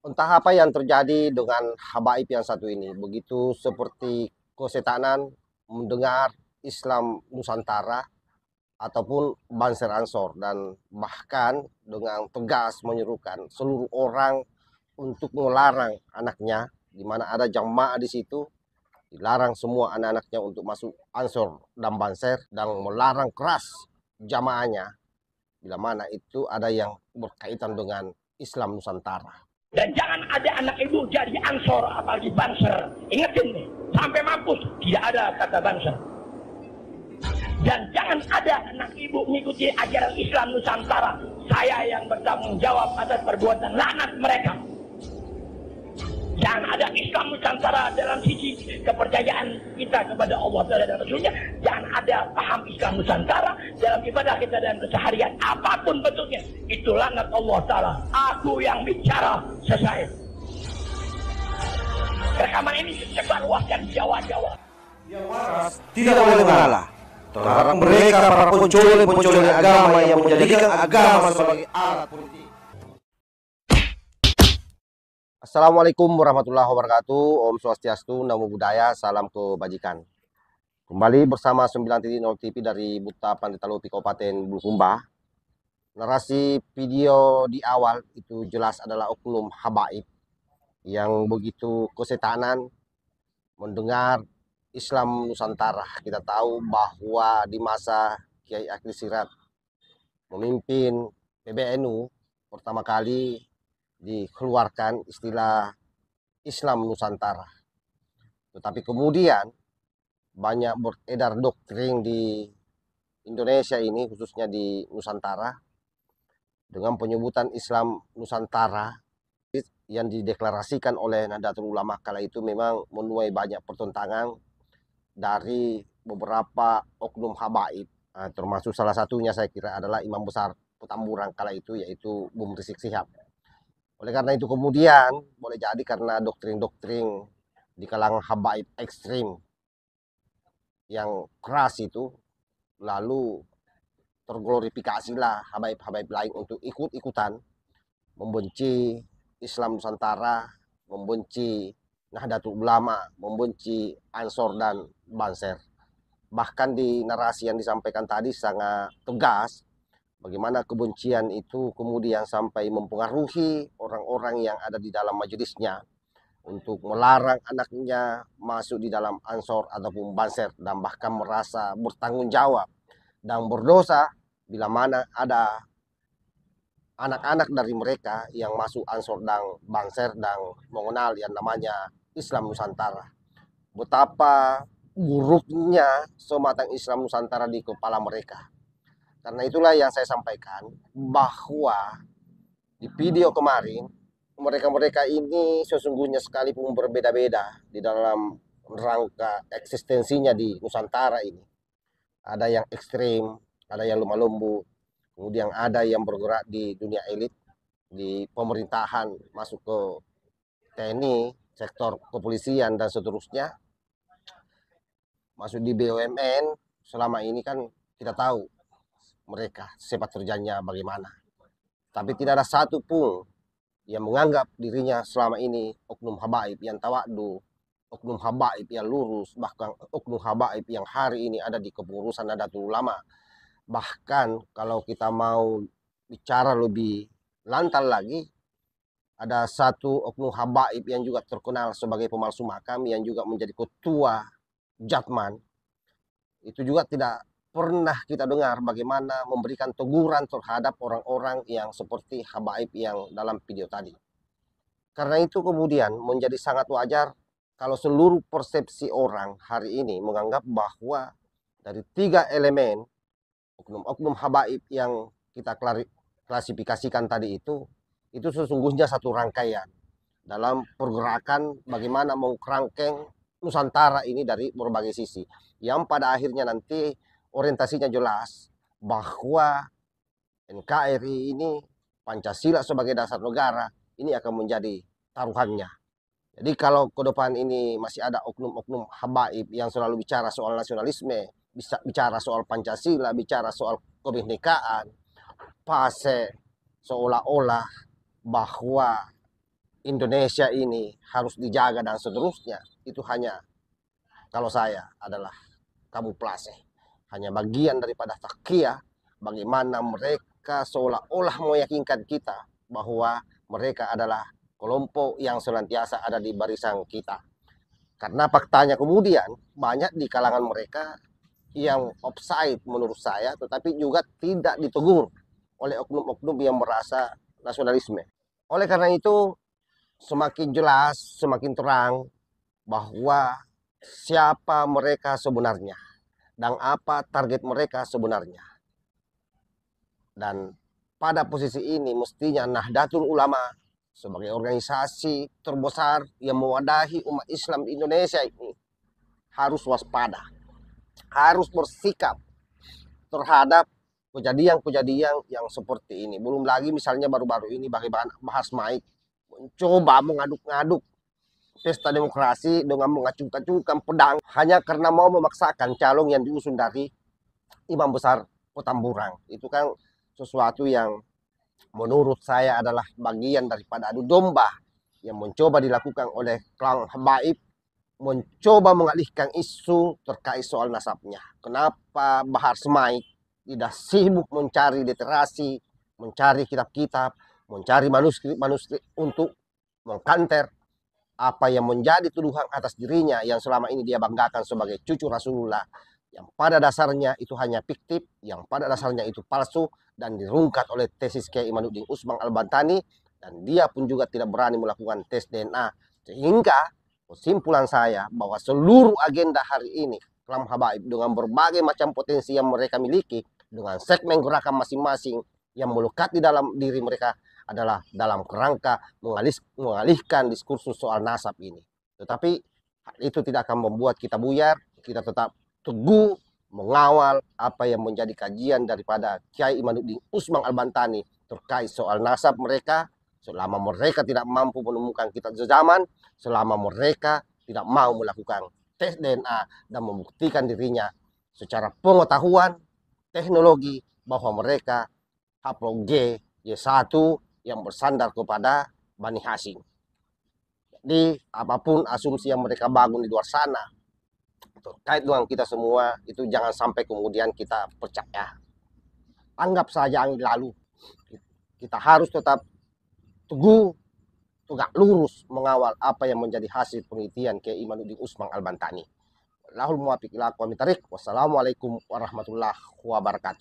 Entah apa yang terjadi dengan habaib yang satu ini, begitu seperti kesetanan mendengar Islam Nusantara ataupun Banser Ansor, dan bahkan dengan tegas menyerukan seluruh orang untuk melarang anaknya, di mana ada jamaah di situ, dilarang semua anak-anaknya untuk masuk Ansor dan Banser, dan melarang keras jamaahnya bila mana itu ada yang berkaitan dengan Islam Nusantara. Dan jangan ada anak ibu jadi ansor apalagi banser. Ingetin nih, sampai mampus tidak ada kata banser. Dan jangan ada anak ibu mengikuti ajaran Islam Nusantara. Saya yang bertanggung jawab atas perbuatan laknat mereka. Jangan ada Islam Nusantara dalam sisi kepercayaan kita kepada Allah dan Rasulnya. Jangan ada paham Islam Nusantara dalam ibadah kita dan keseharian. Apapun bentuknya. Itu laknat Allah Ta'ala. Aku yang bicara selesai. Rekaman ini sebar luaskan di Jawa-Jawa. Yang waras tidak boleh mengalah terhadap mereka para pencuri agama yang menjadikan agama sebagai alat politik. Assalamualaikum warahmatullahi wabarakatuh. Om Swastiastu, Namo Buddhaya, salam kebajikan. Kembali bersama 9.0 TV dari Buta Panditalopi Kabupaten Bulukumba. Narasi video di awal itu jelas adalah oknum habaib yang begitu kesetanan mendengar Islam Nusantara. Kita tahu bahwa di masa Kiai Akhil Siraj memimpin PBNU pertama kali dikeluarkan istilah Islam Nusantara. Tetapi kemudian banyak beredar doktrin di Indonesia ini, khususnya di Nusantara, dengan penyebutan Islam Nusantara yang dideklarasikan oleh Nahdlatul Ulama kala itu memang menuai banyak pertentangan dari beberapa oknum habaib. Termasuk salah satunya saya kira adalah Imam Besar Petamburan kala itu, yaitu Bung Rizik Sihab. Oleh karena itu kemudian boleh jadi karena doktrin-doktrin di kalangan habaib ekstrim yang keras itu, lalu terglorifikasilah habaib-habaib lain untuk ikut-ikutan membenci Islam Nusantara, membenci Nahdlatul Ulama, membenci Ansor dan Banser. Bahkan di narasi yang disampaikan tadi sangat tegas bagaimana kebencian itu kemudian sampai mempengaruhi orang-orang yang ada di dalam majelisnya untuk melarang anaknya masuk di dalam Ansor ataupun Banser, dan bahkan merasa bertanggung jawab dan berdosa bila mana ada anak-anak dari mereka yang masuk Ansor dan Banser dan mengenal yang namanya Islam Nusantara. Betapa buruknya sematang Islam Nusantara di kepala mereka. Karena itulah yang saya sampaikan bahwa di video kemarin mereka-mereka ini sesungguhnya sekalipun berbeda-beda di dalam rangka eksistensinya di Nusantara ini. Ada yang ekstrim, ada yang lemah lembut, kemudian ada yang bergerak di dunia elit, di pemerintahan, masuk ke TNI, sektor kepolisian dan seterusnya, masuk di BUMN. Selama ini kan kita tahu mereka sepak terjangnya bagaimana. Tapi tidak ada satu pun yang menganggap dirinya selama ini oknum habaib yang tawadu, oknum habaib yang lurus, bahkan oknum habaib yang hari ini ada di kepengurusan Nahdlatul Ulama. Bahkan kalau kita mau bicara lebih lantar lagi, ada satu oknum habaib yang juga terkenal sebagai pemalsu makam, yang juga menjadi ketua Jatman. Itu juga tidak pernah kita dengar bagaimana memberikan teguran terhadap orang-orang yang seperti habaib yang dalam video tadi. Karena itu kemudian menjadi sangat wajar kalau seluruh persepsi orang hari ini menganggap bahwa dari 3 elemen oknum-oknum habaib yang kita klasifikasikan tadi itu sesungguhnya satu rangkaian dalam pergerakan bagaimana mengkerangkeng Nusantara ini dari berbagai sisi, yang pada akhirnya nanti orientasinya jelas bahwa NKRI ini, Pancasila sebagai dasar negara, ini akan menjadi taruhannya. Jadi kalau ke depan ini masih ada oknum-oknum habaib yang selalu bicara soal nasionalisme, bisa bicara soal Pancasila, bicara soal kebinekaan, fase seolah-olah bahwa Indonesia ini harus dijaga dan seterusnya, itu hanya kalau saya adalah kamuflase, hanya bagian daripada takia bagaimana mereka seolah-olah meyakinkan kita bahwa mereka adalah kelompok yang senantiasa ada di barisan kita. Karena faktanya kemudian banyak di kalangan mereka yang offside menurut saya, tetapi juga tidak ditegur oleh oknum-oknum yang merasa nasionalisme. Oleh karena itu, semakin jelas, semakin terang bahwa siapa mereka sebenarnya dan apa target mereka sebenarnya. Dan pada posisi ini mestinya Nahdlatul Ulama sebagai organisasi terbesar yang mewadahi umat Islam di Indonesia ini harus waspada, harus bersikap terhadap kejadian-kejadian yang seperti ini. Belum lagi misalnya baru-baru ini bagaimana Bahar Smait mencoba mengaduk-ngaduk pesta demokrasi dengan mengacung-acungkan pedang hanya karena mau memaksakan calon yang diusung dari Imam Besar Petamburan. Itu kan sesuatu yang menurut saya adalah bagian daripada adu domba yang mencoba dilakukan oleh klan Habaib, mencoba mengalihkan isu terkait soal nasabnya. Kenapa Bahar Smait tidak sibuk mencari literasi, mencari kitab-kitab, mencari manuskrip-manuskrip untuk mengkanter apa yang menjadi tuduhan atas dirinya yang selama ini dia banggakan sebagai cucu Rasulullah, yang pada dasarnya itu hanya fiktif, yang pada dasarnya itu palsu dan dirungkat oleh tesis Kiai Imanuddin Usman Al-Bantani, dan dia pun juga tidak berani melakukan tes DNA. Sehingga kesimpulan saya bahwa seluruh agenda hari ini Klan Habaib dengan berbagai macam potensi yang mereka miliki, dengan segmen gerakan masing-masing yang melekat di dalam diri mereka adalah dalam kerangka mengalihkan diskursus soal nasab ini. Tetapi hal itu tidak akan membuat kita buyar, kita tetap teguh mengawal apa yang menjadi kajian daripada Kiai Imanuddin Usman Al-Bantani terkait soal nasab mereka. Selama mereka tidak mampu menemukan kitab sejaman, selama mereka tidak mau melakukan tes DNA dan membuktikan dirinya secara pengetahuan teknologi bahwa mereka Haplog G, Y1 yang bersandar kepada Bani Hashim. Jadi apapun asumsi yang mereka bangun di luar sana terkait dengan kita semua, itu jangan sampai kemudian kita percaya. Anggap saja yang lalu. Kita harus tetap teguh, tegak lurus mengawal apa yang menjadi hasil penelitian Kiai Imanuddin Usman Al-Bantani. Wassalamualaikum warahmatullahi wabarakatuh.